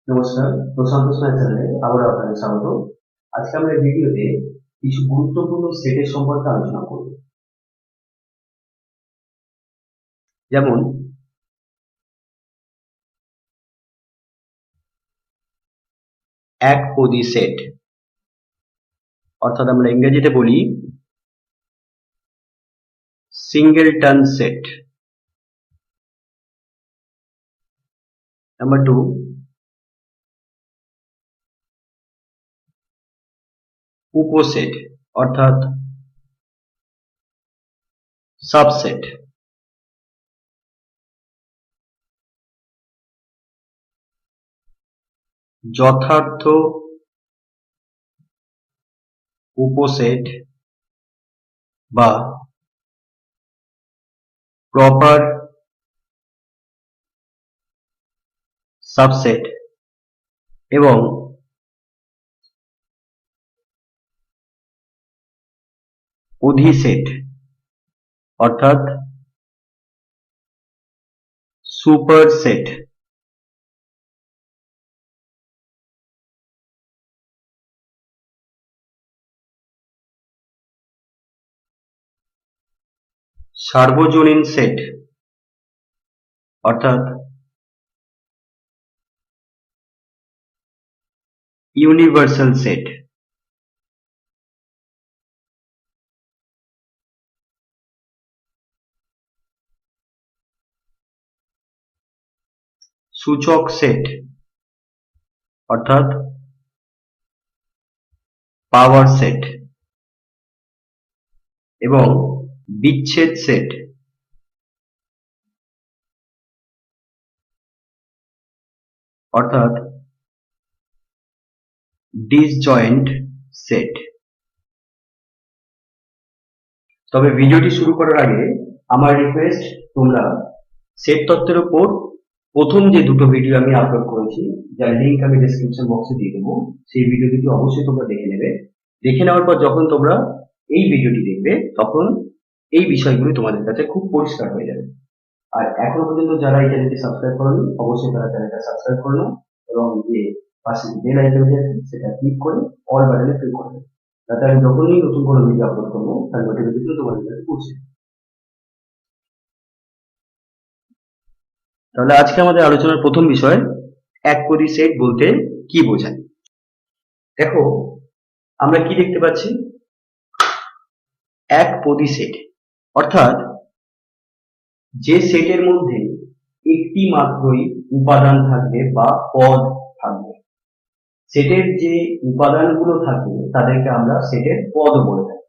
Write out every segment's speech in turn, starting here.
নমস্কার, প্রশান্ত স্নাই চ্যানেলে আবারও আপনাদের স্বাগত। আজকে আমরা এই ভিডিওতে কিছু গুরুত্বপূর্ণ সেটের সম্পর্কে আলোচনা করব। যেমন একপদী সেট, অর্থাৎ আমরা ইংরেজিতে বলি সিঙ্গেলটন সেট। নাম্বার 2, উপসেট অর্থাৎ সাবসেট। যথার্থ উপসেট বা প্রপার সাবসেট এবং অধিসেট অর্থাৎ সুপারসেট। সার্বজনীন সেট অর্থাৎ ইউনিভার্সাল সেট। সূচক সেট অর্থাৎ পাওয়ার সেট এবং বিচ্ছেদ সেট অর্থাৎ ডিসজয়েন্ট সেট। তবে ভিডিওটি শুরু করার আগে আমার রিকোয়েস্ট, তোমরা সেট তত্ত্বের উপর প্রথম যে দুটো ভিডিও আমি আপলোড করেছি, যার লিঙ্ক আমি ডেসক্রিপশন বক্সে দিয়ে দেবো, সেই ভিডিও দুটি অবশ্যই তোমরা দেখে নেবে। দেখে নেওয়ার পর যখন তোমরা এই ভিডিওটি দেখবে তখন এই বিষয়গুলি তোমাদের কাছে খুব পরিষ্কার হয়ে যাবে। আর এখনো পর্যন্ত যারা এই চ্যানেলটি সাবস্ক্রাইব করেনি, অবশ্যই তারা চ্যানেলটা সাবস্ক্রাইব করে নাও এবং যে পাশে বেল আইকনটি আছে সেটা ক্লিক করে অল বাটনে ক্লিক করে দেবে, যাতে আমি যখনই নতুন কোনো ভিডিও আপলোড করবো তার নোটিফিকেশন তোমাদের কাছে পৌঁছে। তাহলে আজকে আমাদের আলোচনার প্রথম বিষয়, একপদী সেট বলতে কি বোঝায়। দেখো, আমরা কি দেখতে পাচ্ছি, একপদী সেট অর্থাৎ যে সেটের মধ্যে একটি মাত্রই উপাদান থাকবে বা পদ থাকবে। সেটের যে উপাদানগুলো থাকে তাদেরকে আমরা সেটের পদ বলে থাকি।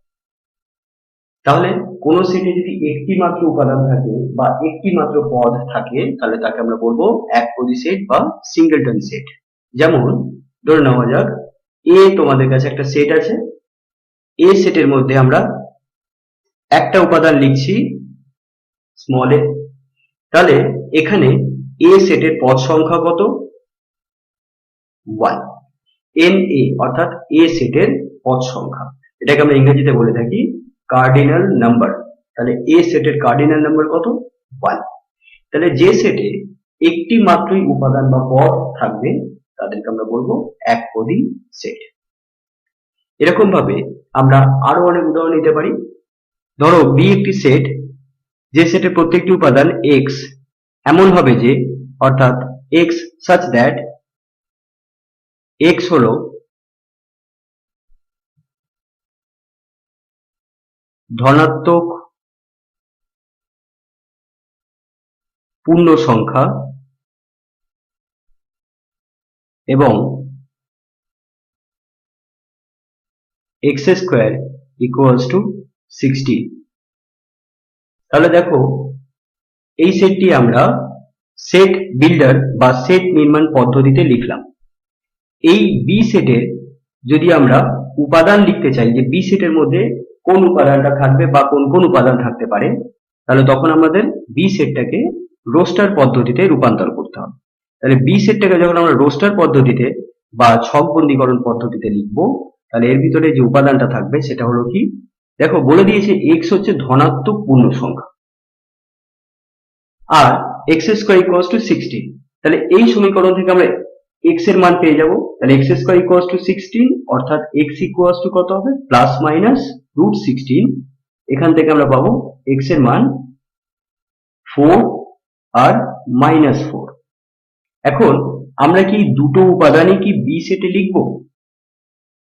তাহলে কোন সেটে যদি একটি মাত্র উপাদান থাকে বা একটি মাত্র পদ থাকে তাহলে তাকে আমরা বলবো একপদী সেট বা সিঙ্গেলটন সেট। যেমন ধরে নেওয়া যাক, এ তোমাদের কাছে একটা সেট আছে, এ সেটের মধ্যে আমরা একটা উপাদান লিখছি স্মল এ। তাহলে এখানে এ সেটের পদ সংখ্যা কত? 1। এন এ অর্থাৎ এ সেটের পদ সংখ্যা, এটাকে আমরা ইংরেজিতে বলে থাকি কার্ডিনাল নাম্বার। তাহলে এ সেটের কার্ডিনাল নাম্বার কত? 1। তাহলে যে সেটে একটি মাত্রই উপাদান বা পদ থাকবে তাদেরকে আমরা বলবো একপদী সেট। এরকম ভাবে আমরা আরো অনেক উদাহরণ নিতে পারি। ধরো বি একটি সেট, যে সেটের প্রত্যেকটি উপাদান এক্স এমন হবে যে, অর্থাৎ এক্স such that এক্স হলো ধনাত্মক পূর্ণ সংখ্যা এবং এক্স স্কোয়ার ইকুয়ালস টু 60। তাহলে দেখো, এই সেটটি আমরা সেট বিল্ডার বা সেট নির্মাণ পদ্ধতিতে লিখলাম। এই বি সেটের যদি আমরা উপাদান লিখতে চাই যে বি সেটের মধ্যে কোন উপাদানটা থাকবে বা কোন কোন উপাদান থাকতে পারে, তাহলে তখন আমাদের বি সেটটাকে রোস্টার পদ্ধতিতে রূপান্তর করতে হবে। তাহলে বি সেটটাকে যখন আমরা রোস্টার পদ্ধতিতে বা ছকবন্দীকরণ পদ্ধতিতে লিখবো, তাহলে এর ভিতরে যে উপাদানটা থাকবে সেটা হলো কি, দেখো বলে দিয়েছে এক্স হচ্ছে ধনাত্মক পূর্ণ সংখ্যা আর এক্স স্কোয়ার ইকুয়ালস টু 60। তাহলে এই সমীকরণ থেকে আমরা x এর মান পেয়ে যাব। তাহলে x স্কয়ার ইকুয়ালস টু 16, অর্থাৎ x ইকুয়ালস টু কত হবে, প্লাস মাইনাস √16। এখান থেকে আমরা পাবো x এর মান 4 আর -4। এখন আমরা কি দুটো উপাদানই কি বি সেটে লিখবো?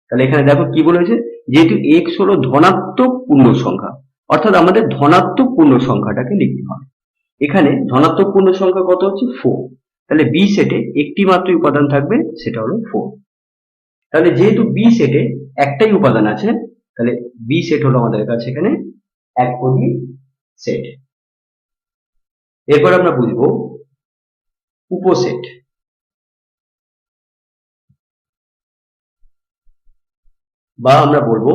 তাহলে এখানে দেখো কি বলেছে, যেহেতু x হলো ধনাত্মক পূর্ণ সংখ্যা, অর্থাৎ আমাদের ধনাত্মক পূর্ণ সংখ্যাটাকে লিখতে হবে। এখানে ধনাত্মক পূর্ণ সংখ্যা কত হচ্ছে 4, তাহলে বি সেটে একটি মাত্র উপাদান থাকবে, সেটা হলো 4। তাহলে যেহেতু বি সেটে একটাই উপাদান আছে, তাহলে বি সেট হলো আমাদের কাছে এখানে একপদী সেট। এরপর আমরা বুঝবো উপসেট, বা আমরা বলবো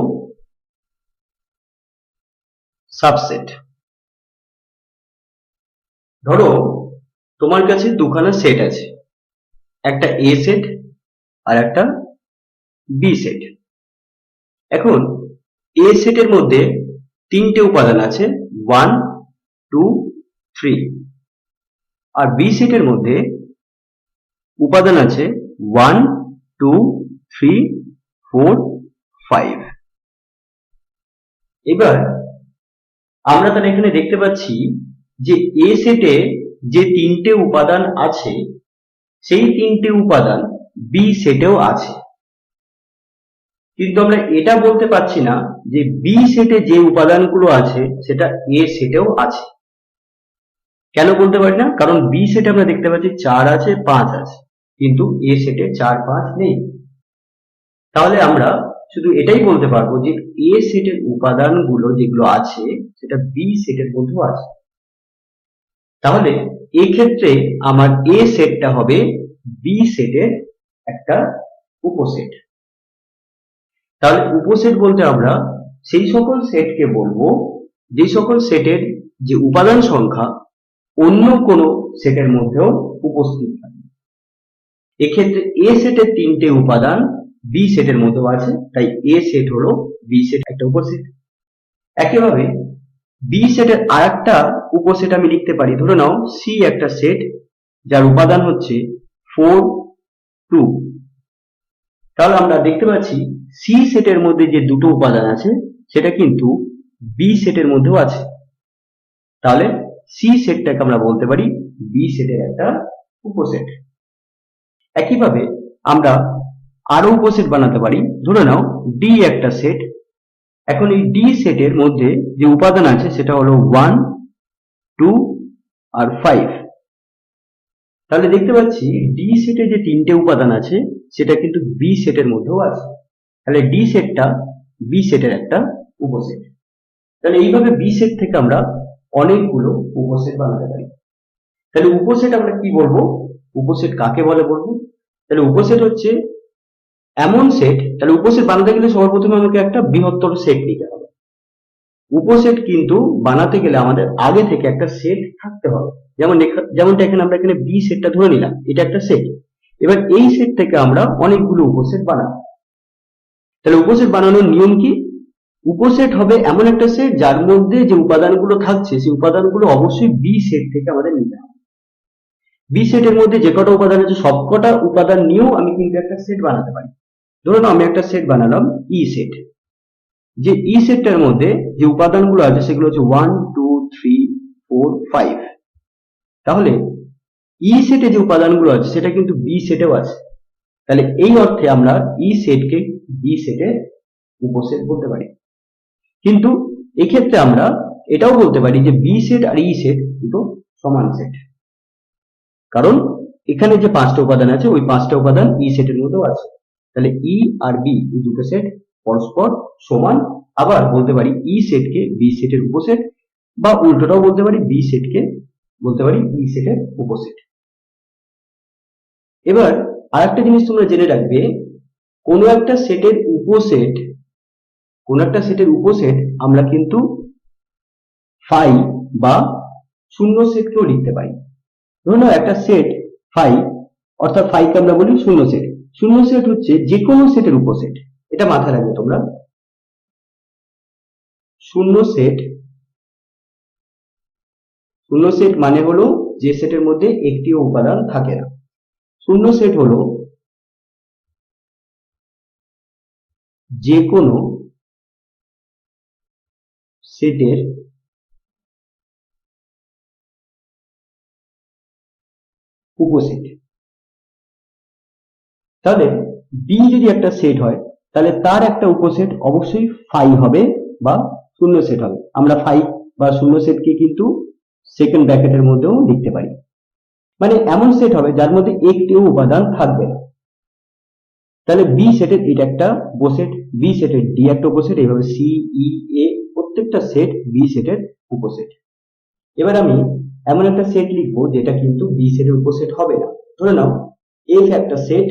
সাবসেট। ধরো তোমার কাছে দুখানা সেট আছে, একটা এ সেট আর একটা বি সেট। এখন এ সেটের মধ্যে তিনটে উপাদান আছে, 1 2 3, আর বি সেটের মধ্যে উপাদান আছে 1 2 3 4 5। এবার আমরা তাহলে এখানে দেখতে পাচ্ছি যে এ সেটে যে তিনটে উপাদান আছে, সেই তিনটে উপাদান বি সেটেও আছে, কিন্তু আমরা এটা বলতে পারছি না যে বি সেটে যে উপাদানগুলো আছে সেটা এ সেটেও আছে। কেন বলতে পারি না? কারণ বি সেটে আমরা দেখতে পাচ্ছি 4 আছে 5 আছে, কিন্তু এ সেটে 4 5 নেই। তাহলে আমরা শুধু এটাই বলতে পারবো যে এ সেটের উপাদানগুলো যেগুলো আছে সেটা বি সেটের মধ্যেও আছে। তাহলে এই ক্ষেত্রে আমার এ সেটটা হবে বি সেটের একটা উপসেট। তাহলে উপসেট বলতে আমরা সেই সকল সেটকে বলবো যে সকল সেটের যে উপাদান সংখ্যা অন্য কোনো সেটের মধ্যেও উপস্থিত থাকে। এক্ষেত্রে এ সেটের তিনটে উপাদান বি সেটের মধ্যেও আছে, তাই এ সেট হলো বি সেট একটা উপসেট। একইভাবে বি সেটের আরেকটা উপসেট আমি লিখতে পারি। ধরে নাও সি একটা সেট যার উপাদান হচ্ছে 4 2। তাহলে আমরা দেখতে পাচ্ছি সি সেটের মধ্যে যে দুটো উপাদান আছে সেটা কিন্তু বি সেটের মধ্যেও আছে। তাহলে সি সেটটাকে আমরা বলতে পারি বি সেটের একটা উপসেট। একইভাবে আমরা আরো উপসেট বানাতে পারি। ধরে নাও ডি একটা সেট। এখন এই ডি সেটের মধ্যে যে উপাদান আছে সেটা হলো 1 2 আর 5। তাহলে দেখতে পাচ্ছি ডি সেটে যে তিনটে উপাদান আছে সেটা কিন্তু বি সেটের মধ্যেও আছে। তাহলে ডি সেটটা বি সেটের একটা উপসেট। তাহলে এইভাবে বি সেট থেকে আমরা অনেকগুলো উপসেট বানাতে পারি। তাহলে উপসেট আমরা কি বলবো? উপসেট কাকে বলে বলবো? তাহলে উপসেট হচ্ছে এমন সেট। তাহলে উপসেট বানাতে গেলে সবার প্রথমে আমাকে একটা বৃহত্তর সেট নিতে হবে। উপসেট কিন্তু বানাতে গেলে আমাদের আগে থেকে একটা সেট থাকতে হবে। যেমনটা এখানে আমরা এখানে বি সেটটা ধরে নিলাম, এটা একটা সেট। এবার এই সেট থেকে আমরা অনেকগুলো উপসেট বানাবো। তাহলে উপসেট বানানোর নিয়ম কি? উপসেট হবে এমন একটা সেট যার মধ্যে যে উপাদানগুলো থাকছে সেই উপাদানগুলো অবশ্যই বি সেট থেকে আমাদের নিতে হবে। বি সেটের মধ্যে যে কটা উপাদান আছে সবকটা উপাদান নিয়েও আমি কিন্তু একটা সেট বানাতে পারি। ধরুন আমি একটা সেট বানালাম ই সেট। যে ই সেটটার মধ্যে যে উপাদানগুলো আছে সেগুলো হচ্ছে 1 2 3 4 5। তাহলে ই সেটে যে উপাদানগুলো আছে সেটা কিন্তু বি সেটেও আছে। তাহলে এই অর্থে আমরা ই সেটকে বি সেটের উপসেট বলতে পারি। কিন্তু এক্ষেত্রে আমরা এটাও বলতে পারি যে বি সেট আর ই সেট দুটো সমান সেট, কারণ এখানে যে পাঁচটা উপাদান আছে ওই পাঁচটা উপাদান ই সেটের মধ্যেও আছে। তাহলে ই আর বি এই দুটো সেট পরস্পর সমান। আবার বলতে পারি ই সেটকে বি সেটের উপসেট, বা উল্টোটাও বলতে পারি বি সেটকে বলতে পারি ই সেটের উপসেট। এবার আরেকটা জিনিস তোমরা জেনে রাখবে, কোনো একটা সেটের উপসেট আমরা কিন্তু ফাই বা শূন্য সেটকেও লিখতে পারি। ধরুন একটা সেট ফাই, অর্থাৎ ফাইকে আমরা বলি শূন্য সেট। শূন্য সেট হচ্ছে যে কোনো সেটের উপসেট, এটা মাথায় রাখবে তোমরা। শূন্য সেট মানে হলো যে সেটের মধ্যে একটিও উপাদান থাকে না। শূন্য সেট হলো যে কোনো সেটের উপসেট। তাহলে বি যদি একটা সেট হয় তাহলে তার একটা উপসেট অবশ্যই ফাই হবে বা শূন্য সেট হবে। আমরা ফাই বা শূন্য সেটকে কিন্তু সেকেন্ড ব্র্যাকেটের মধ্যেও লিখতে পারি। মানে এমন সেট হবে যার মধ্যে একটিও উপাদান থাকবে না। তাহলে বি সেটের এটা একটা উপসেট, বি সেটের ডি একটা উপসেট, এইভাবে সি ই এ প্রত্যেকটা সেট বি সেটের উপসেট। এবার আমি এমন একটা সেট লিখবো যেটা কিন্তু বি সেটের উপসেট হবে না। ধরে নাও এফ একটা সেট,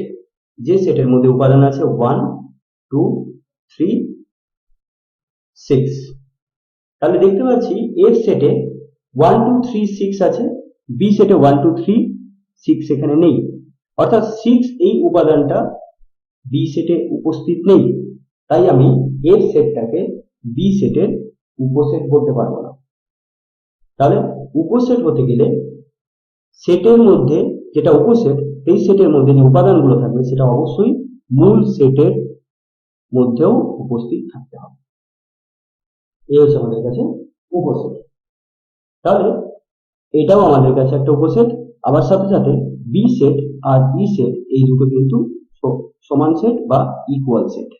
যে সেটের মধ্যে উপাদান আছে 1 2 3 6। তাহলে দেখতে পাচ্ছি এফ সেটে 1 2 3 6 আছে, বি সেটে 1 2 3 6 এখানে নেই, অর্থাৎ 6 এই উপাদানটা বি সেটে উপস্থিত নেই। তাই আমি এফ সেটটাকে বি সেটের উপসেট বলতে পারবো না। তাহলে উপসেট হতে গেলে সেটের মধ্যে যেটা উপসেট, এই সেটের মধ্যে যে উপাদানগুলো থাকবে সেটা অবশ্যই মূল সেটের মধ্যেও উপস্থিত থাকতে হবে। এই হচ্ছে আমাদের কাছে উপসেট। তাহলে এটাও আমাদের কাছে একটা উপসেট। আবার সাথে সাথে বি সেট আর ই সেট এই দুটো কিন্তু সমান সেট বা ইকুয়াল সেট।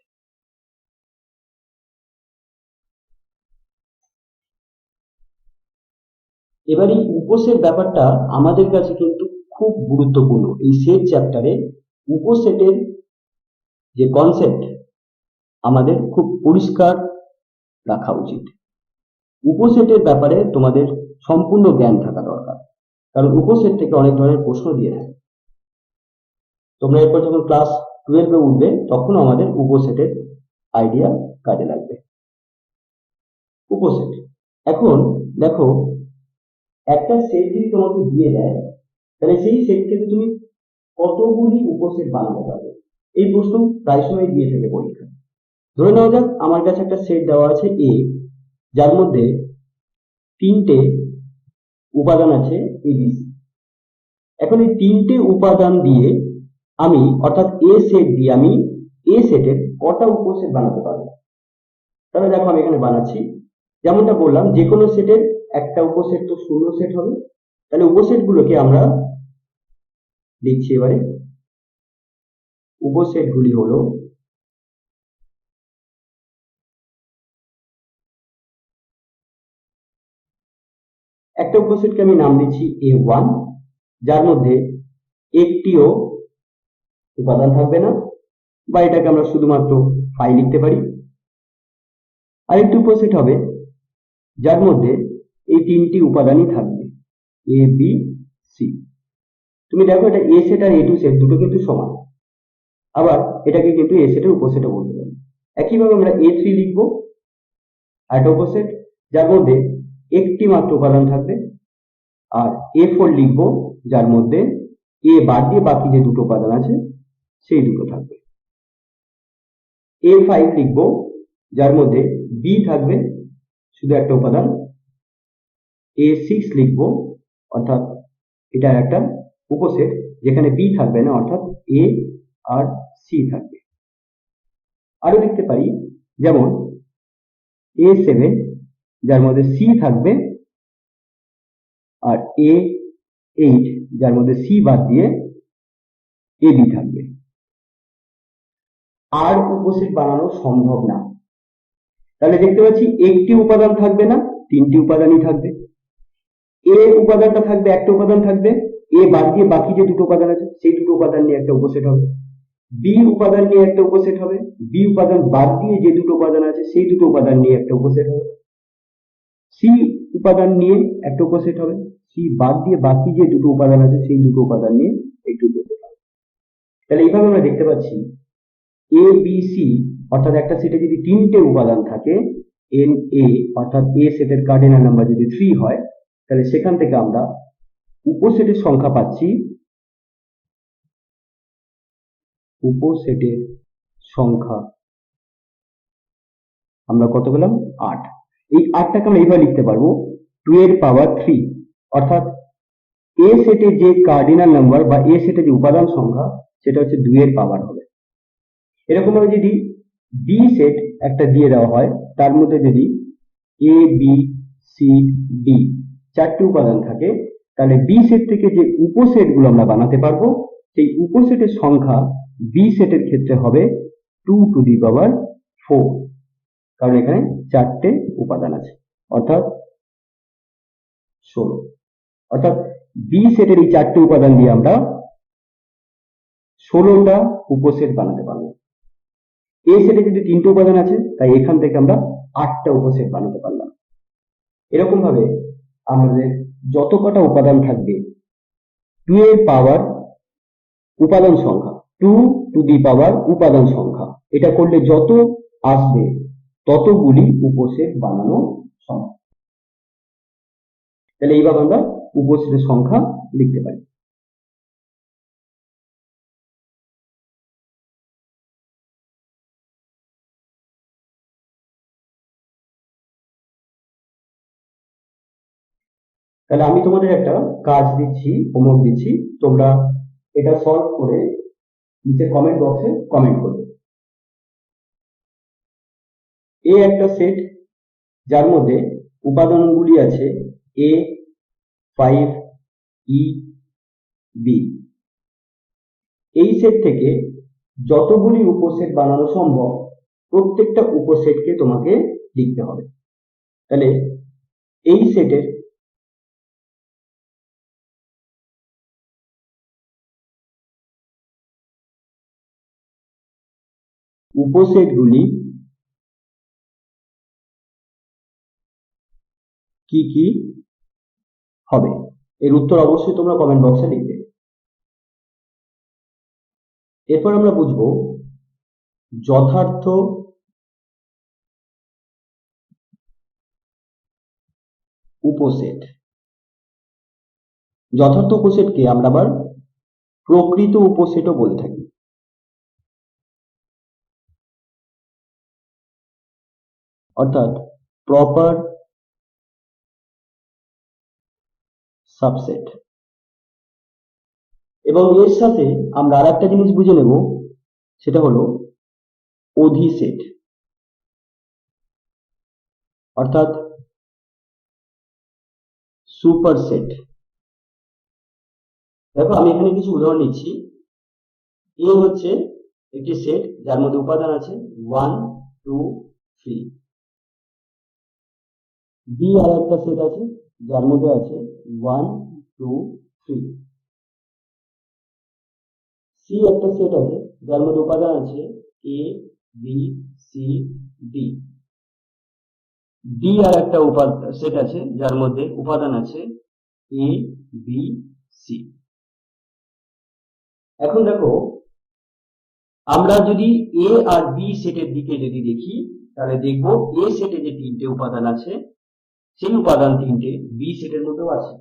এবার এই উপসেট ব্যাপারটা আমাদের কাছে কিন্তু খুব গুরুত্বপূর্ণ। এই সেট চ্যাপ্টারে উপসেটের যে কনসেপ্ট আমাদের খুব পরিষ্কার রাখা উচিত। উপসেটের ব্যাপারে তোমাদের সম্পূর্ণ জ্ঞান থাকা দরকার, কারণ উপসেট থেকে অনেক ধরনের প্রশ্ন দিয়ে থাকে। তোমরা এরপর যখন ক্লাস 12-এ উঠবে তখন আমাদের উপসেটের আইডিয়া কাজে লাগবে। উপসেট, এখন দেখো একটা সেট যদি তোমাকে দিয়ে দেয় তাহলে সেই সেট থেকে তুমি কতগুলি উপসেট বানাতে পারবে, এই প্রশ্ন প্রায় সময় দিয়ে থাকে পরীক্ষা। ধরে নেওয়া যাক আমার কাছে একটা সেট দেওয়া আছে এ, যার মধ্যে 3টে উপাদান আছে এবিসি। এখন এই 3টে উপাদান দিয়ে আমি, অর্থাৎ এ সেট দিয়ে আমি এ সেটের কটা উপসেট বানাতে পারবো। তাহলে দেখো আমি এখানে বানাচ্ছি, যেমনটা বললাম যে কোনো সেটের একটা উপসেট তো শূন্য সেট হবে। তাহলে উপসেট গুলোকে আমরা লিখছি। এবারে উপসেট গুলি হলো একটা উপসেটকে আমি নাম দিচ্ছি A1, যার মধ্যে একটিও উপাদান থাকবে না, বা এটাকে আমরা শুধুমাত্র ফাই লিখতে পারি। আরেকটি উপসেট হবে যার মধ্যে এই 3টি উপাদানই থাকবে এ বি সি। তুমি দেখো এটা এ সেট আর A2 সেট দুটো কিন্তু সমান, আবার এটাকে কিন্তু এ সেটের উপসেটও বলতে পারি। একইভাবে আমরা A3 লিখবো, আরেকটা উপসেট যার মধ্যে একটি মাত্র উপাদান থাকবে। আর A4 লিখবো যার মধ্যে এ বাদ দিয়ে বাকি যে দুটো উপাদান আছে সেই দুটো থাকবে। A5 লিখবো যার মধ্যে বি থাকবে শুধু একটা উপাদান। A6 লিখবো, অর্থাৎ এটা একটা উপসেট যেখানে বি থাকবে না, অর্থাৎ এ আর সি থাকবে। আরো লিখতে পারি যেমন A7 যার মধ্যে সি থাকবে, আর A8 যার মধ্যে সি বাদ দিয়ে এ বি থাকবে। আর উপসেট বানানো সম্ভব না। তাহলে দেখতে পাচ্ছি একটি উপাদান থাকবে না, 3টি উপাদানই থাকবে। এ উপাদানটা থাকবে, একটা উপাদান থাকবে, এ বাদ দিয়ে বাকি যে দুটো উপাদান আছে সেই দুটো উপাদান নিয়ে একটা উপসেট হবে। বি উপাদান নিয়ে একটা উপসেট হবে, বি উপাদান বাদ দিয়ে যে দুটো উপাদান আছে সেই দুটো উপাদান নিয়ে একটা উপসেট হবে। সি উপাদান নিয়ে একটা উপসেট হবে, সি বাদ দিয়ে বাকি যে দুটো উপাদান আছে সেই দুটো উপাদান নিয়ে একটু উপসেট হবে। তাহলে এইভাবে আমরা দেখতে পাচ্ছি এ বি সি, অর্থাৎ একটা সেটে যদি 3টে উপাদান থাকে, এন এ অর্থাৎ এ সেটের কার্ডিনাল নাম্বার যদি 3 হয়, তাহলে সেখান থেকে আমরা উপসেটের সংখ্যা পাচ্ছি, উপসেটের সংখ্যা আমরা কত পেলাম 8। এই 8টাকে আমরা এইভাবে লিখতে পারবো 2 এর পাওয়ার 3, অর্থাৎ এ সেটে যে কার্ডিনাল নাম্বার বা এ সেটে যে উপাদান সংখ্যা সেটা হচ্ছে 2 এর পাওয়ার হবে। এরকম ভাবে যদি বি সেট একটা দিয়ে দেওয়া হয়, তার মধ্যে যদি এ বি সি ডি চারটি উপাদান থাকে, তাহলে বি সেট থেকে যে উপসেট গুলো আমরা বানাতে পারবো, সেই উপসেটের সংখ্যা বি সেটের ক্ষেত্রে হবে 2⁴, কারণ এখানে চারটে উপাদান আছে, অর্থাৎ 16। অর্থাৎ বি সেটের এই চারটে উপাদান দিয়ে আমরা 16টা উপসেট বানাতে পারবো। এ সেটে যদি 3টে উপাদান আছে, তাই এখান থেকে আমরা 8টা উপসেট বানাতে পারলাম। এরকম ভাবে আমাদের যত কটা উপাদান থাকবে 2 এর পাওয়ার উপাদান সংখ্যা, 2⁴ উপাদান সংখ্যা, এটা করলে যত আসবে ততগুলি উপসেট বানানো সম্ভব। তাহলে এইভাবে আমরা উপসেটের সংখ্যা লিখতে পারি। তাহলে আমি তোমাদের একটা কাজ দিচ্ছি, হোমওয়ার্ক দিচ্ছি, তোমরা এটা সলভ করে নিচে কমেন্ট বক্সে কমেন্ট করবে। এ একটা সেট যার মধ্যে উপাদানগুলি আছে এ 5 ই বি। এই সেট থেকে যতগুলি উপসেট বানানো সম্ভব প্রত্যেকটা উপসেটকে তোমাকে লিখতে হবে। তাহলে এই সেটের উপসেটগুলি কি কি হবে, এর উত্তর অবশ্যই তোমরা কমেন্ট বক্সে লিখবে। এরপর আমরা বুঝবো যথার্থ উপসেট। যথার্থ উপসেটকে আমরা আবার প্রকৃত উপসেটও বলে থাকি। অর্থাৎ প্রপার সাবসেট। এবং এর সাথে আমরা আরেকটা জিনিস বুঝে নেব, সেটা হলো অধিসেট, অর্থাৎ সুপারসেট। দেখো আমি এখানে কিছু উদাহরণ নিচ্ছি। এ হচ্ছে একটি সেট যার মধ্যে উপাদান আছে 1 2 3। বি আর একটা সেট আছে যার মধ্যে আছে 1 2 3। সি একটা সেট আছে যার মধ্যে উপাদান আছে A B C D. D আর একটা সেট আছে যার মধ্যে উপাদান আছে এ বি সি। এখন দেখো আমরা যদি এ আর বি সেটের দিকে যদি দেখি, তাহলে দেখব এ সেটে যে 3টে উপাদান আছে সেই উপাদান 3টে বি সেটের মধ্যেও আছে।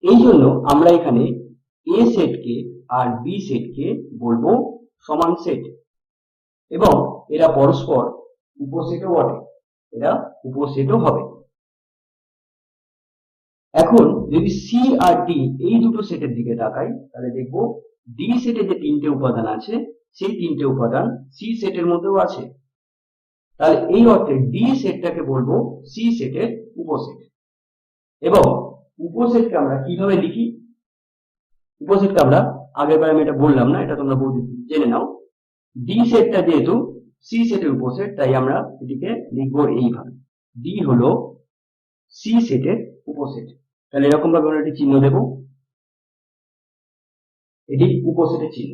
এই জন্য আমরা এখানে এ সেটকে আর বি সেটকে বলবো সমান সেট, এবং এরা পরস্পর উপসেটও বটে, এরা উপসেটও হবে। এখন যদি সি আর ডি এই দুটো সেটের দিকে তাকাই, তাহলে দেখব ডি সেটে যে 3টে উপাদান আছে সেই 3টে উপাদান সি সেটের মধ্যেও আছে। তাহলে এই অর্থে ডি সেটটাকে বলবো সি সেটের উপসেট। এবং উপসেটকে আমরা কিভাবে লিখি? উপসেটকে আমরা আগেরবার আমি এটা বললাম না, এটা তোমরা জেনে নাও। ডি সেটটা যেহেতু সি সেটের উপসেট, তাই আমরা এটিকে লিখবো এইভাবে, ডি হলো সি সেটের উপসেট। তাহলে এরকম ভাবে আমরা একটি চিহ্ন দেব, এটি উপসেটের চিহ্ন।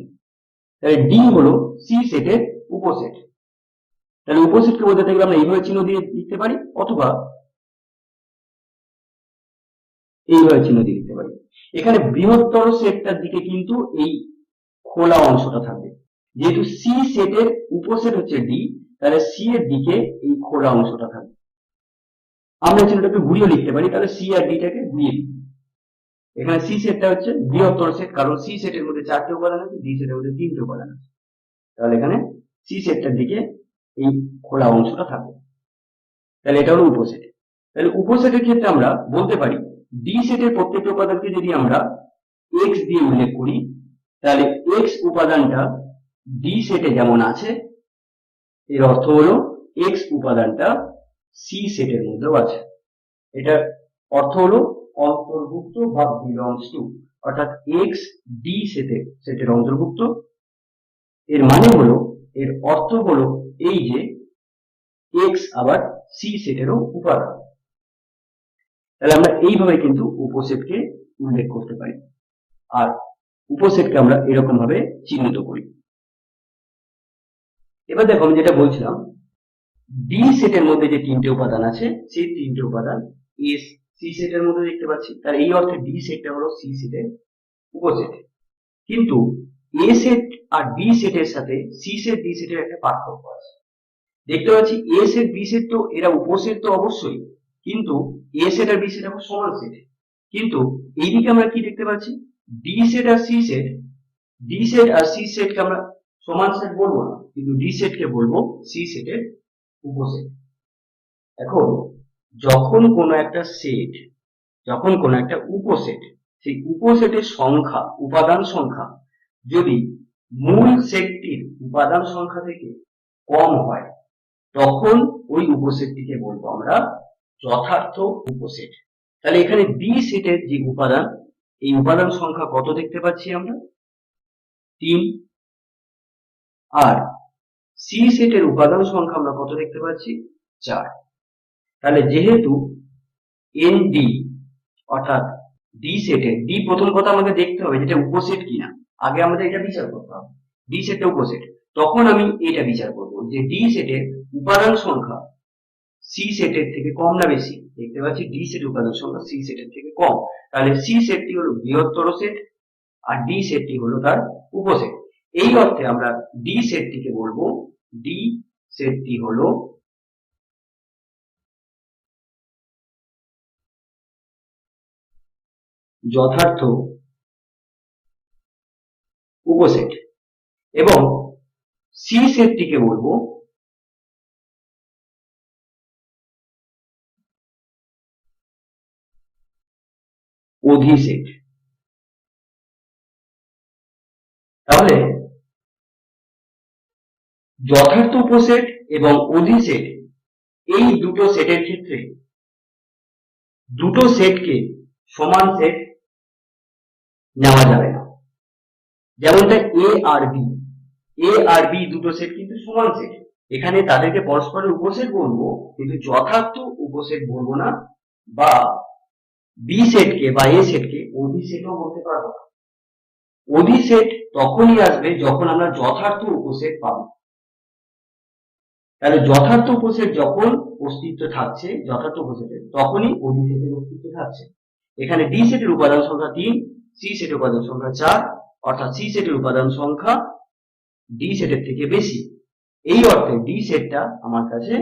তাহলে ডি হলো সি সেটের উপসেট। তাহলে উপসেটকে বোঝাতে গেলে আমরা এইভাবে চিহ্ন দিয়ে লিখতে পারি, অথবা এইভাবে চিহ্ন দিয়ে লিখতে পারি। এখানে বৃহত্তর সেটটার দিকে কিন্তু এই খোলা অংশটা থাকবে। যেহেতু সি সেটের উপসেট হচ্ছে ডি, তাহলে সি এর দিকে এই খোলা অংশটা থাকবে। আমরা চিহ্নটাকে ঘুরিয়ে লিখতে পারি, তাহলে সি আর ডিটাকে ঘুরিয়ে লিখি। এখানে সি সেটটা হচ্ছে বৃহত্তর সেট, কারণ সি সেটের মধ্যে 4টে উপাদান আছে, ডি সেটের মধ্যে 3টে উপাদান আছে। তাহলে এখানে সি সেটটার দিকে এই খোলা অংশটা থাকবে। তাহলে এটা হলো উপসেট। তাহলে উপসেটের ক্ষেত্রে আমরা বলতে পারি ডি সেটের প্রত্যেকটা উপাদানকে যদি আমরা এক্স দিয়ে উল্লেখ করি, তাহলে এক্স উপাদানটা ডি সেটে যেমন আছে এর অর্থ হলো এক্স উপাদানটা সি সেটের মধ্যেও আছে। এটার অর্থ হলো অন্তর্ভুক্ত বা বিলংস টু, অর্থাৎ এক্স ডি সেটের অন্তর্ভুক্ত। এর মানে হলো, এর অর্থ হলো এই যে এক্স আবার সি সেটেরও উপাদান। তাহলে আমরা এইভাবে কিন্তু উপসেটকে উল্লেখ করতে পারি, আর উপসেটকে আমরা এরকম ভাবে চিহ্নিত করি। এবার দেখো আমি যেটা বলছিলাম, ডি সেটের মধ্যে যে তিনটে উপাদান আছে সেই তিনটে উপাদান এস সি সেটের মধ্যে দেখতে পাচ্ছি, তার এই অর্থে ডি সেটটা হলো সি সেটের উপসেট। কিন্তু এ সেট আর বি সেটের সাথে সি সেট ডি সেটের একটা পার্থক্য আছে। দেখতে পাচ্ছি এ সেট বি সেট তো এরা উপসেট তো অবশ্যই, কিন্তু এ সেট আর বি সেট এখন সমান সেট। কিন্তু এইদিকে আমরা কি দেখতে পাচ্ছি, D set R she said, D set R C সেটকে আমরা সমান সেট বলবো না, কিন্তু ডি সেটকে বলবো সি সেটের উপসেট। এখন যখন কোনো একটা সেট, যখন কোনো একটা উপসেট, সেই উপসেটের সংখ্যা, উপাদান সংখ্যা যদি মূল সেটটির উপাদান সংখ্যা থেকে কম হয়, তখন ওই উপসেটটিকে বলবো আমরা যথার্থ উপসেট। তাহলে এখানে বি সেটের যে উপাদান, এই উপাদান সংখ্যা কত দেখতে পাচ্ছি আমরা, 3। আর সি সেটের উপাদান সংখ্যা আমরা কত দেখতে পাচ্ছি, 4। তাহলে যেহেতু এন ডি, অর্থাৎ ডি সেটের, ডি প্রথম কথা আমাকে দেখতে হবে যেটা উপসেট কিনা, আগে আমাদের এটা বিচার করতে হবে ডি সেটটা উপসেট। তখন আমি এটা বিচার করব যে ডি সেটের উপাদান সংখ্যা সি সেটের থেকে কম না বেশি। দেখতে পাচ্ছি ডি সেটের উপাদান সংখ্যা সি সেটের থেকে কম, তাহলে সি সেটটি হলো বৃহত্তর সেট আর ডি সেটটি হলো তার উপসেট। এই অর্থে আমরা ডি সেটটিকে বলবো, ডি সেটটি হলো যথার্থ উপসেট, এবং সি সেটটিকে বলবো অধিসেট। তাহলে যথার্থ উপসেট এবং অধিসেট, এই দুটো সেটের ক্ষেত্রে দুটো সেটকে সমান সেট নেওয়া যাবে না। যেমনটা এ আর বি, এ আর বি দুটো সেট কিন্তু সমান সেট, এখানে তাদেরকে পরস্পরের উপসেট বলবো কিন্তু যথার্থ উপসেট বলবো না, বা বি সেটকে বা এ সেটকে অধিসেটও বলতে পারবো না। অধিসেট তখনই আসবে যখন আমরা যথার্থ উপসেট পাবো। তাহলে যথার্থ উপসেট যখন অস্তিত্ব থাকছে, যথার্থ উপসেটের, তখনই অধিসেটের অস্তিত্ব থাকছে। এখানে ডি সেটের উপাদান সংখ্যা 3, সি সেটের উপাদান সংখ্যা 4, অর্থাৎ সি সেটের উপাদান সংখ্যা ডি সেটের থেকে বেশি। এই অর্থে ডি সেটটা আমার কাছে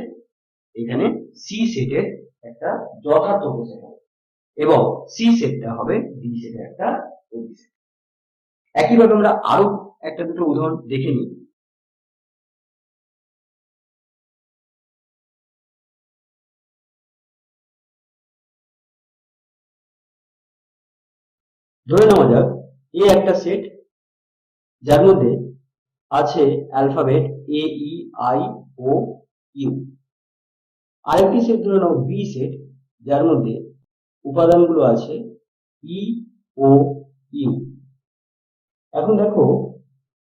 এখানে সি সেটের একটা যথার্থ উপসেট হবে, এবং সি সেটটা হবে ডি সেটের একটা অধিসেট। একইভাবে আমরা আরো একটা দুটো উদাহরণ দেখে নিই। ধরে নেওয়া যাক এ একটা সেট যার মধ্যে আছে alphabet A E I O U. আরেকটি সেট ধরে নাও বি সেট, যার মধ্যে উপাদানগুলো আছে ই ও ইউ। এখন দেখো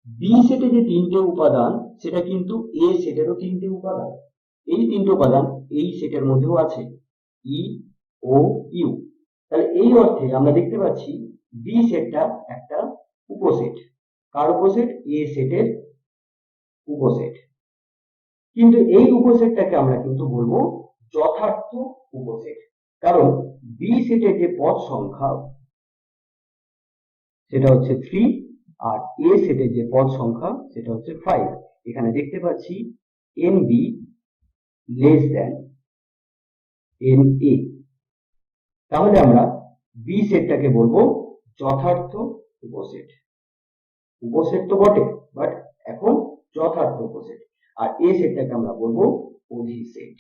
বি সেটে যে তিনটে উপাদান, সেটা কিন্তু এ সেটেরও তিনটে উপাদান। এই তিনটে উপাদান এই সেটের মধ্যেও আছে, ই ও ইউ। তাহলে এই অর্থে আমরা দেখতে পাচ্ছি বি সেটটা একটা উপসেট। কার উপসেট? এ সেটের উপসেট। কিন্তু এই উপসেটটাকে আমরা কিন্তু বলবো যথার্থ উপসেট, কারণ বি সেটের যে পদ সংখ্যা সেটা হচ্ছে 3, আর এ সেটের যে পদ সংখ্যা সেটা হচ্ছে 5। এখানে দেখতে পাচ্ছি N B less than N A. তাহলে আমরা বি সেটটাকে বলবো যথার্থ উপসেট। উপসেট তো বটে, বাট এখন যথার্থ উপসেট। আর এ সেটটাকে আমরা বলবো অধিসেট।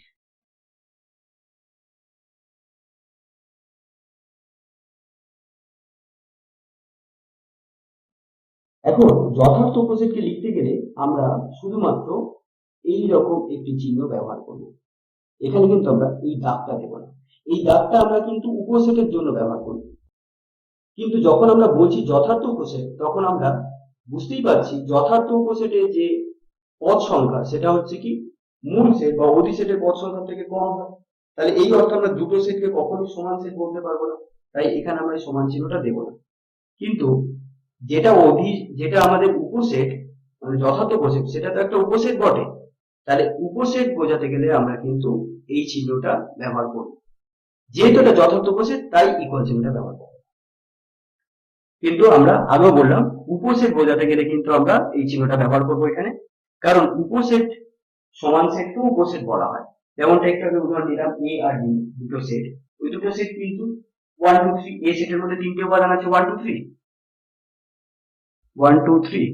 এখন যথার্থ উপসেটকে লিখতে গেলে আমরা শুধুমাত্র এই রকম একটি চিহ্ন ব্যবহার করব। এখানে কিন্তু আমরা এই দাগটা দেব না, এই দাগটা আমরা কিন্তু উপসেটের জন্য ব্যবহার করব। কিন্তু যখন আমরা বলছি যথার্থ উপসেট, তখন আমরা বুঝতেই পারছি যথার্থ উপসেটে যে পদ সংখ্যা সেটা হচ্ছে কি মূল সেট বা অধিসেটের পদ সংখ্যা থেকে কম হয়। তাহলে এই অর্থে আমরা দুটো সেটকে কখনোই সমান সেট বলতে পারবো না, তাই এখানে আমরা সমান চিহ্নটা দেব না। কিন্তু যেটা আমাদের উপসেট মানে যথার্থ উপসেট, সেটা তো একটা উপসেট বটে, তাহলে উপসেট বোঝাতে গেলে আমরা কিন্তু এই চিহ্নটা ব্যবহার করব। যেহেতু এটা যথার্থ উপসেট তাই ইকুয়াল চিহ্নটা ব্যবহার করব। কিন্তু আমরা আগেও বললাম উপসেট বোঝাতে গেলে কিন্তু আমরা এই চিহ্নটা ব্যবহার করব এখানে, কারণ উপসেট সমান সেটকে উপসেট বলা হয়। যেমনটা একটু আগে উদাহরণ দিলাম, এ আর বি দুটো সেট, ওই দুটো সেট কিন্তু 1 2 3, এ সেটের মধ্যে তিনটে উপাদান আছে 1 2 3, 1 2 3,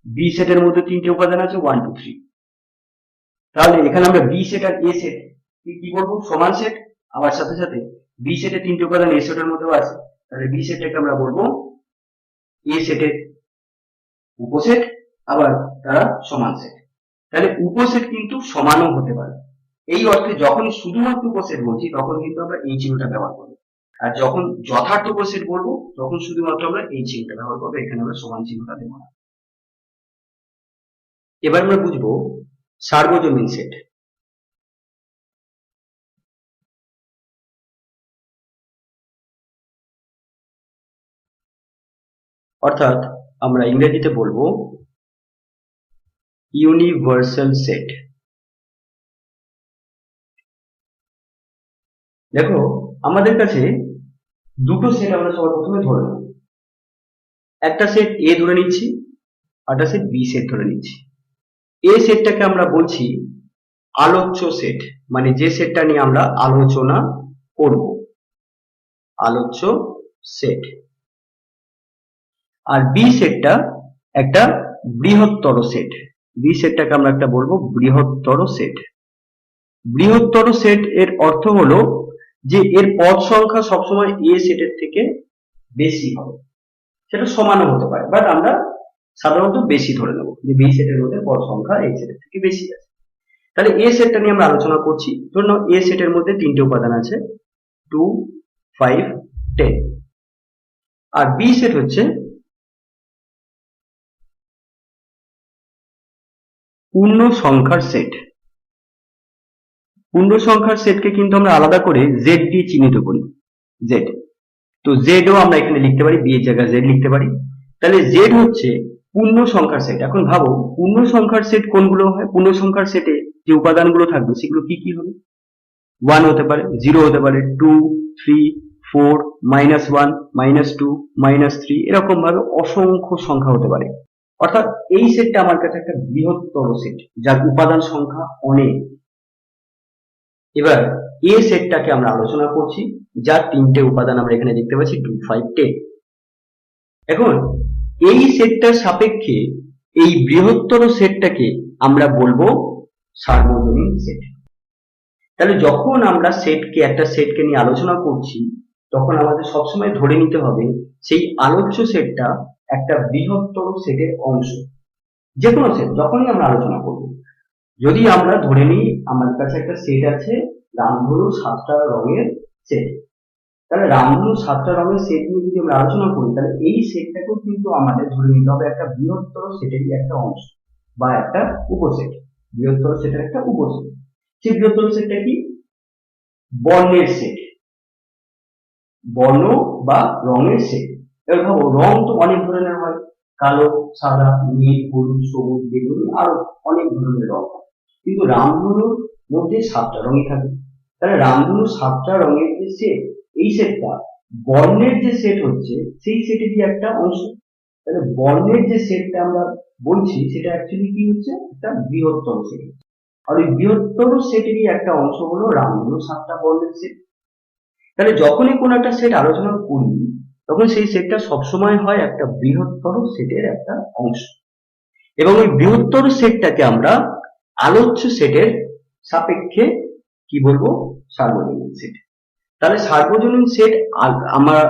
বি সেটের মধ্যে তিনটে উপাদান আছে 1 2 3। তাহলে এখানে আমরা বি সেট আর এ সেট কি বলবো, সমান সেট। আবার সাথে সাথে বি সেটের তিনটে উপাদান এ সেটের মধ্যেও আছে, তাহলে বি সেটটাকে আমরা বলবো এ সেটের উপসেট, আবার তারা সমান সেট। তাহলে উপসেট কিন্তু সমানও হতে পারে। এই অর্থে যখন শুধুমাত্র উপসেট বলছি তখন কিন্তু আমরা এই চিহ্নটা ব্যবহার করবো, আর যখন যথার্থ উপসেট বলবো তখন শুধুমাত্র আমরা এই চিহ্নটা ব্যবহার করবো, এখানে আমরা সমান চিহ্নটা দেবো না। এবার আমরা বুঝবো সার্বজনীন সেট। অর্থাৎ আমরা ইংরেজিতে বলবো ইউনিভার্সাল সেট। দেখো আমাদের কাছে দুটো সেট আমরা সবার প্রথমে ধরে নেব, একটা সেট এ ধরে নিচ্ছি, একটা সেট বি সেট ধরে নিচ্ছি। এ সেটটাকে আমরা বলছি আলোচ্য সেট, মানে যে সেটটা নিয়ে আমরা আলোচনা করব, আলোচ্য সেট। আর বি সেটটা একটা বৃহত্তর সেট, বি সেটটাকে আমরা একটা বলবো বৃহত্তর সেট। বৃহত্তর সেট এর অর্থ হলো যে এর পদ সংখ্যা সবসময় এ সেটের থেকে বেশি হবে, সেটা সমানও হতে পারে, বাট আমরা সাধারণত বেশি ধরে নেব যে বি সেটের মধ্যে পদ সংখ্যা এ সেটের থেকে বেশি আছে। তাহলে এ সেটটা নিয়ে আমরা আলোচনা করছি, ধরুন এ সেটের মধ্যে তিনটে উপাদান আছে 2 5 10, আর বি সেট হচ্ছে পূর্ণ সংখ্যার সেট। পূর্ণ সংখ্যার সেটকে কিন্তু আমরা আলাদা করে জেড দিয়ে চিহ্নিত করি, জেড। তো জেডও আমরা এখানে লিখতে পারি, বি এর জায়গায় জেড লিখতে পারি। তাহলে জেড হচ্ছে পূর্ণ সংখ্যার সেট। এখন ভাবো পূর্ণ সংখ্যার সেট কোনগুলো হয়, পূর্ণ সংখ্যার সেটে যে উপাদানগুলো থাকবে সেগুলো কি কি হবে, 1 হতে পারে, 0 হতে পারে, 2 3 4 -1 -2 -3, এরকম ভাবে অসংখ্য সংখ্যা হতে পারে। অর্থাৎ এই সেটটা আমার কাছে একটা বৃহত্তর সেট যার উপাদান সংখ্যা অনেক। এবার এ সেটটাকে আমরা আলোচনা করছি যার তিনটে উপাদান আমরা এখানে দেখতে পাচ্ছি 2 5 10। এখন এই সেটটার সাপেক্ষে এই বৃহত্তর সেটটাকে আমরা বলবো সার্বজনীন সেট। তাহলে যখন আমরা একটা সেটকে নিয়ে আলোচনা করছি তখন আমাদের সবসময় ধরে নিতে হবে সেই আলোচ্য সেটটা একটা বৃহত্তর সেটের অংশ। যে কোনো সেট যখনই আমরা আলোচনা করব, যদি আমরা ধরে নিই আমার কাছে একটা সেট আছে রামধনু 7টা রঙের সেট, তাহলে রামধনু 7টা রঙের সেট নিয়ে যদি আমরা আলোচনা করি তাহলে এই সেটটাকেও কিন্তু আমাদের ধরে নিতে হবে একটা বৃহত্তর সেটেরই একটা অংশ বা একটা উপসেট, বৃহত্তর সেটের একটা উপসেট। সেই বৃহত্তর সেটটা কি, বর্ণের সেট, বর্ণ বা রঙের সেট। এবার ভাবো রং তো অনেক ধরনের হয়, কালো, সাদা, নীল, হলুদ, সবুজ, বেগুনি, আরো অনেক ধরনের রং হয়, কিন্তু রামধনুর মধ্যে 7টা রঙই থাকে। তাহলে রামধনু 7টা রঙের যে সেট, এই সেটটা বর্ণের যে সেট হচ্ছে সেই সেটেরই একটা অংশ। তাহলে বর্ণের যে সেটটা আমরা বলছি সেটা অ্যাকচুয়ালি কি হচ্ছে, একটা বৃহত্তর সেট। আর ওই বৃহত্তর সেটেরই একটা অংশ হলো রামধনু 7টা বর্ণের সেট। তাহলে যখনই কোনো একটা সেট আলোচনা করি তখন সেই সেটটা সবসময় হয় একটা বৃহত্তর সেটের একটা অংশ, এবং ওই বৃহত্তর সেটটাকে আমরা আলোচ্য সেটের সাপেক্ষে কি বলবো, সার্বজনীন সেট। তাহলে সার্বজনীন সেট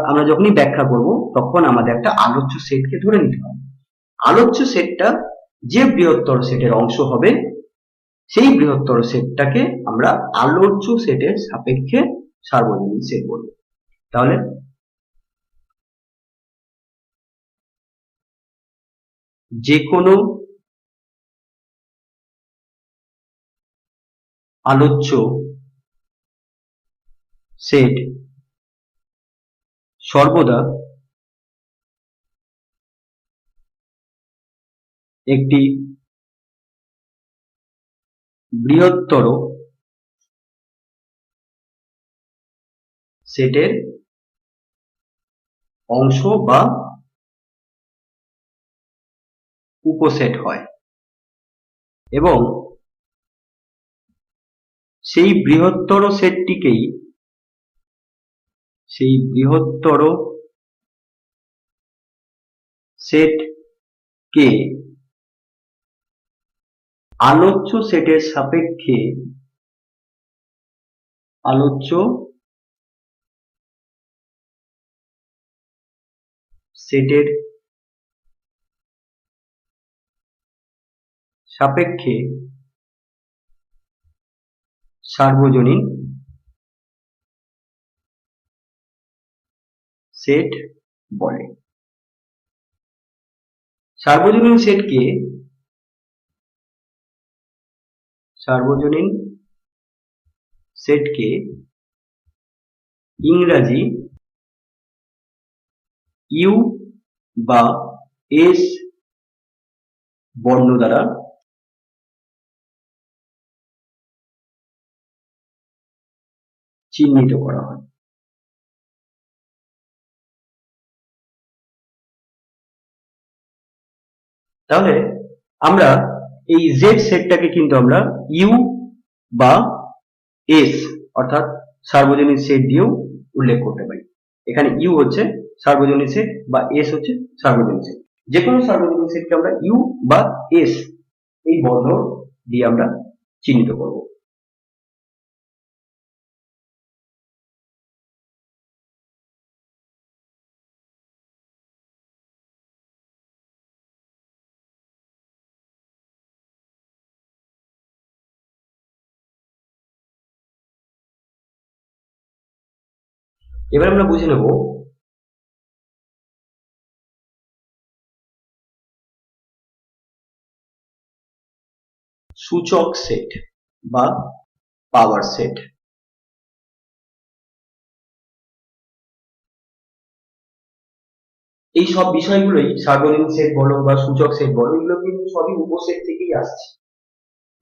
আমরা যখনই ব্যাখ্যা করব তখন আমাদের একটা আলোচ্য সেটকে ধরে নিতে হবে। আলোচ্য সেটটা যে বৃহত্তর সেটের অংশ হবে সেই বৃহত্তর সেটটাকে আমরা আলোচ্য সেটের সাপেক্ষে সার্বজনীন সেট বলবো। তাহলে যে কোনো আলোচ্য সেট সর্বদা একটি বৃহত্তর সেটের অংশ বা উপসেট হয় এবং সেই বৃহত্তর সেটটিকেই সেটকে আলোচ্য সেটের সাপেক্ষে সার্বজনীন সেট বলে। সার্বজনীন সেটকে ইংরাজি ইউ বা এস বর্ণ দ্বারা চিহ্নিত করা হয়। তাহলে আমরা এই জেড সেটটাকে কিন্তু আমরা ইউ বা এস অর্থাৎ সার্বজনীন সেট দিয়েও উল্লেখ করতে পারি। এখানে ইউ হচ্ছে সার্বজনীন সেট বা এস হচ্ছে সার্বজনীন সেট। যে কোনো সার্বজনীন সেটকে আমরা ইউ বা এস এই বর্ণ দিয়ে আমরা চিহ্নিত করব। এবার আমরা বুঝে নেব সূচক সেট বা পাওয়ার সেট। এই সব বিষয়গুলোই সার্বজনীন সেট বলো বা সূচক সেট বলো, এগুলো কিন্তু সবই উপসেট থেকেই আসছে।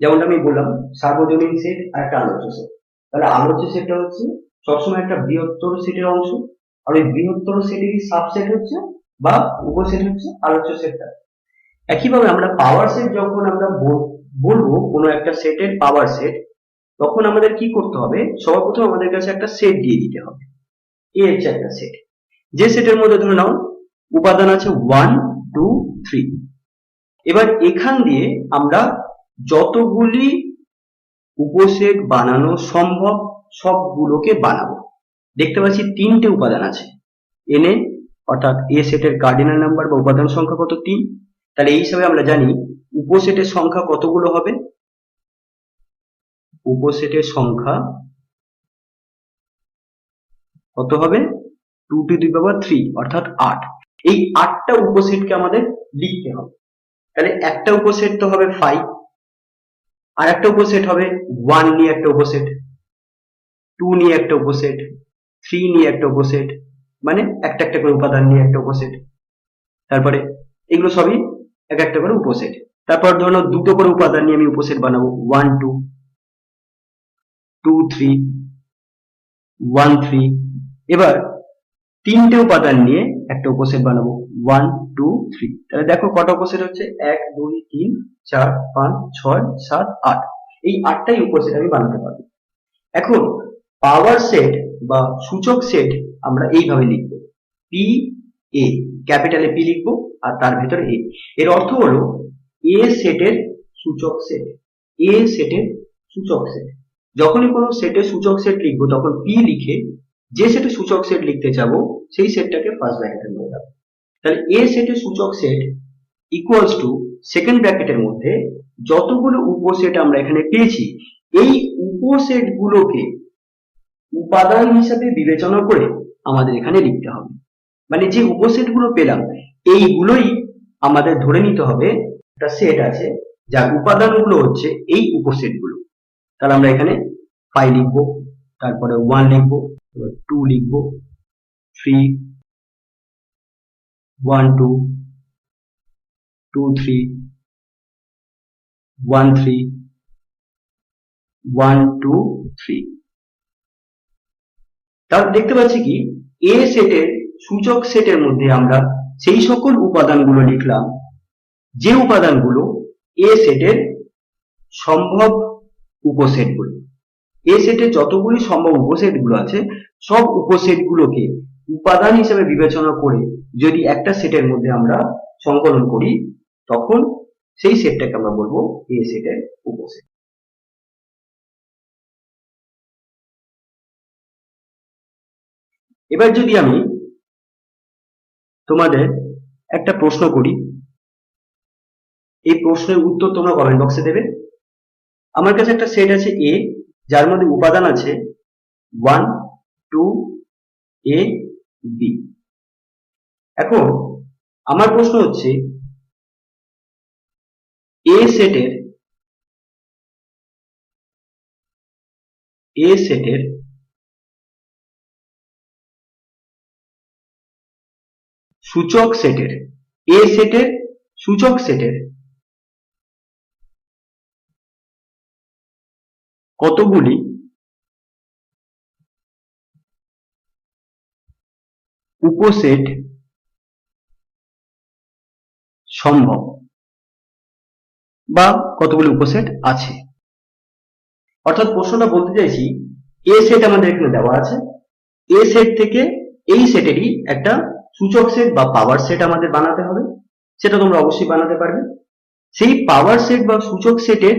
যেমনটা আমি বললাম সার্বজনীন সেট আর একটা আলোচ্য সেট। তাহলে আলোচ্য সেটটা হচ্ছে সবসময় একটা বৃহত্তর সেটের অংশ, আর ওই বৃহত্তর সেটেরই সাবসেট হচ্ছে বা উপসেট হচ্ছে আলোচ্য সেটটা। একইভাবে আমরা পাওয়ার সেট যখন আমরা বলবো কোনো একটা সেটের পাওয়ার সেট, তখন আমাদের কি করতে হবে, সর্বপ্রথম আমাদের কাছে একটা সেট দিয়ে দিতে হবে। এ হচ্ছে একটা সেট, যে সেটের মধ্যে ধরে নাও উপাদান আছে 1 2 3। এবার এখান দিয়ে আমরা যতগুলি উপসেট বানানো সম্ভব সবগুলোকে বানাবো। দেখতে পাচ্ছি 3টে উপাদান আছে এনে, অর্থাৎ এ সেটের কার্ডিনাল নাম্বার বা উপাদান সংখ্যা কত 3। তাহলে এই হিসাবে আমরা জানি উপসেটের সংখ্যা কতগুলো হবে, উপসেটের সংখ্যা কত হবে 2 টু দি পাওয়ার 3 অর্থাৎ 8। এই 8টা উপসেটকে আমাদের লিখতে হবে। তাহলে একটা উপসেট তো হবে 5, আর একটা উপসেট হবে 1 নিয়ে একটা উপসেট, 2 নিয়ে একটা উপসেট, 3 নিয়ে একটা উপসেট, মানে একটা একটা করে উপাদান নিয়ে একটা উপসেট। তারপরে এগুলো সবই এক একটা করে উপসেট। তারপর ধরো দুটো করে উপাদান নিয়ে আমি উপসেট বানাবো 1 2 2 3 1 3। এবার 3টে উপাদান নিয়ে একটা উপসেট বানাবো 1 2 3। তাহলে দেখো কটা উপসেট হচ্ছে 1 2 3 4 5 6 7 8। এই 8টাই উপসেট আমি বানাতে পারবো। এখন পাওয়ার সেট বা সূচক সেট আমরা এইভাবে লিখব, পি এ, ক্যাপিটালে পি লিখবো আর তার ভেতরে এ। এর অর্থ হলো এ সেটের সূচক সেট, এ সেটের সূচক সেট। যখনই কোনো সেটের সূচক সেট লিখবো তখন পি লিখে যে সেটের সূচক সেট লিখতে যাবো সেই সেটটাকে ফার্স্ট ব্র্যাকেটে নিয়ে যাবো। তাহলে এ সেটের সূচক সেট ইকুয়ালস টু সেকেন্ড ব্র্যাকেটের মধ্যে যতগুলো উপসেট আমরা এখানে পেয়েছি এই উপসেট গুলোকে উপাদান হিসাবে বিবেচনা করে আমাদের এখানে লিখতে হবে। মানে যে উপসেট গুলো পেলাম এইগুলোই আমাদের ধরে নিতে হবে একটা সেট আছে যার উপাদানগুলো হচ্ছে এই উপসেট গুলো। তাহলে আমরা এখানে 5 লিখবো, তারপরে 1 লিখবো, 2 লিখবো, 3 1 2 2 3 1 3 1 2 3। তাহলে দেখতে পাচ্ছি কি এ সেটের সূচক সেটের মধ্যে আমরা সেই সকল উপাদানগুলো লিখলাম যে উপাদানগুলো এ সেটের সম্ভব উপসেটগুলো। এ সেটের যতগুলি সম্ভব উপসেটগুলো আছে সব উপসেটগুলোকে উপাদান হিসেবে বিবেচনা করে যদি একটা সেটের মধ্যে আমরা সংকলন করি তখন সেই সেটটাকে আমরা বলবো এ সেটের উপসেট। এবার যদি আমি তোমাদের একটা প্রশ্ন করি, এই প্রশ্নের উত্তর তোমরা কমেন্ট বক্সে দেবে। আমার কাছে একটা সেট আছে এ যার মধ্যে উপাদান আছে 1 2 a b। এখন আমার প্রশ্ন হচ্ছে এ সেটের সূচক সেটের এ সেটের সূচক সেটের কতগুলি উপসেট সম্ভব বা কতগুলি উপসেট আছে। অর্থাৎ প্রশ্নটা বলতে চাইছি এ সেট আমাদের এখানে দেওয়া আছে, এ সেট থেকে এই সেটেরই একটা সূচক সেট বা পাওয়ার সেট আমাদের বানাতে হবে। সেটা তোমরা অবশ্যই বানাতে পারবে। সেই পাওয়ার সেট বা সূচক সেটের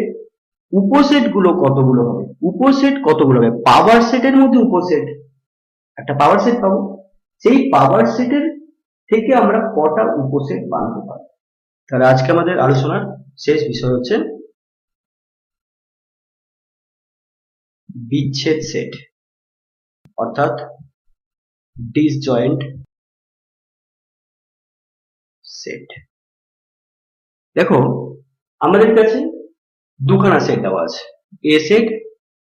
উপসেট গুলো কতগুলো হবে, উপসেট কতগুলো হবে, পাওয়ার সেটের মধ্যে উপসেট একটা পাওয়ার সেট পাবো, সেই পাওয়ার সেটের থেকে আমরা কটা উপসেট বানাতে পারবো। তাহলে আজকে আমাদের আলোচনার শেষ বিষয় হচ্ছে বিচ্ছেদ সেট অর্থাৎ ডিসজয়েন্ট সেট। দেখো আমাদের কাছে দুখানা সেট দেওয়া আছে, এ সেট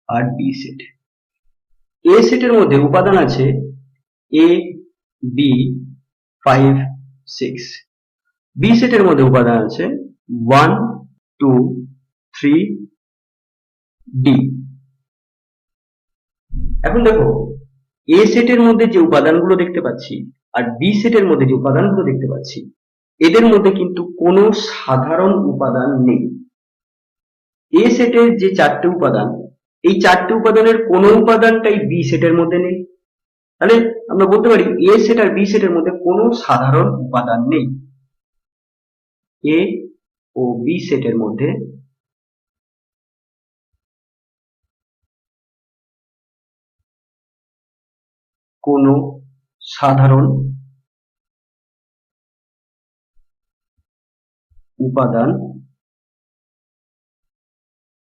আর বি সেট। এ সেটের মধ্যে উপাদান আছে এ বি 5 6। বি সেটের মধ্যে উপাদান আছে 1 2 3 ডি। এখন দেখো এ সেটের মধ্যে যে উপাদানগুলো দেখতে পাচ্ছি আর বি সেটের মধ্যে যে উপাদানগুলো দেখতে পাচ্ছি এদের মধ্যে কিন্তু কোনো সাধারণ উপাদান নেই। এ সেটের যে চারটে উপাদান এই চারটে উপাদানের কোনো উপাদানটাই বি সেটের মধ্যে নেই। তাহলে আমরা বলতে পারি এ সেট আর বি সেটের মধ্যে কোনো সাধারণ উপাদান নেই। এ ও বি সেটের মধ্যে কোনো সাধারণ উপাদান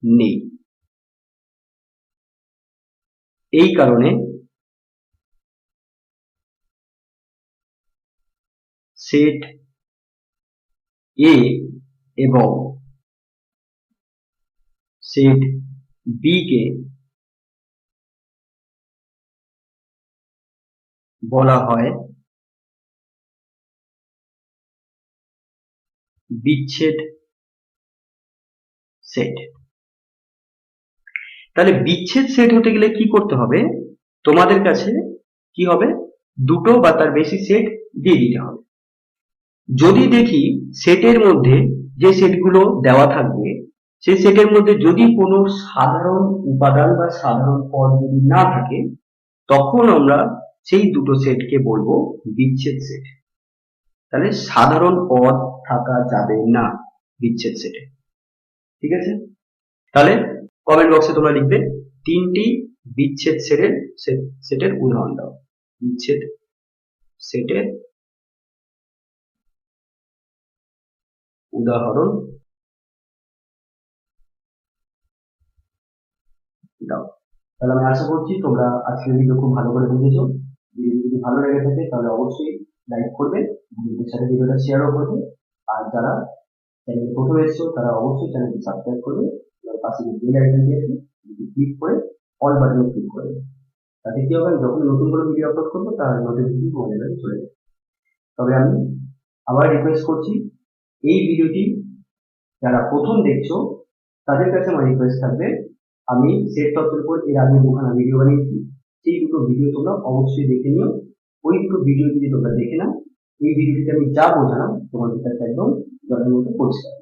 নেই। এই কারণে সেট এ এবং সেট বি কে বলা হয় বিচ্ছেদ সেট। তাহলে বিচ্ছেদ সেট হতে গেলে কি করতে হবে, তোমাদের কাছে কি হবে, দুটো বা তার বেশি সেট দিয়ে দিতে হবে। যদি দেখি সেটের মধ্যে যে সেটগুলো দেওয়া থাকবে সেই সেটের মধ্যে যদি কোনো সাধারণ উপাদান বা সাধারণ পদ যদি না থাকে তখন আমরা সেই দুটো সেটকে বলবো বিচ্ছেদ সেট। তাহলে সাধারণ পদ থাকা যাবে না বিচ্ছেদ সেটে। ঠিক আছে, তাহলে কমেন্ট বক্সে তোমরা লিখবে 3টি বিচ্ছেদ সেটের উদাহরণ দাও। বিচ্ছেদ সেটের উদাহরণ দাও। তাহলে আমি আশা করছি তোমরা আজকের ভিডিও খুব ভালো করে বুঝেছো। ভিডিও যদি ভালো লেগে থাকে তাহলে অবশ্যই লাইক করবে, বন্ধুদের সাথে ভিডিওটা শেয়ারও করবে। আর যারা চ্যানেলে প্রথম এসেছো তারা অবশ্যই চ্যানেলটি সাবস্ক্রাইব করবে, এবার পাশে যে বেল আইকনটি আছে ক্লিক করে অল বাটনে ক্লিক করবে। তাতে কি হবে, যখন নতুন কোনো ভিডিও আপলোড করবো তার নোটিফিকেশন তোমাদের কাছে চলে যাবে। তবে আমি আবার রিকোয়েস্ট করছি, এই ভিডিওটি যারা প্রথম দেখছো তাদের কাছে আমার রিকোয়েস্ট থাকবে, আমি সেট তত্ত্বের উপর এর আগে দুখানা ভিডিও বানিয়েছি, সেই দুটো ভিডিও তোমরা অবশ্যই দেখে নিও। ওই দুটো ভিডিও যদি তোমরা দেখে নাও, এই ভিডিওটিতে আমি যা বোঝালাম তোমাদের কাছে একদম জলের মতো পরিষ্কার।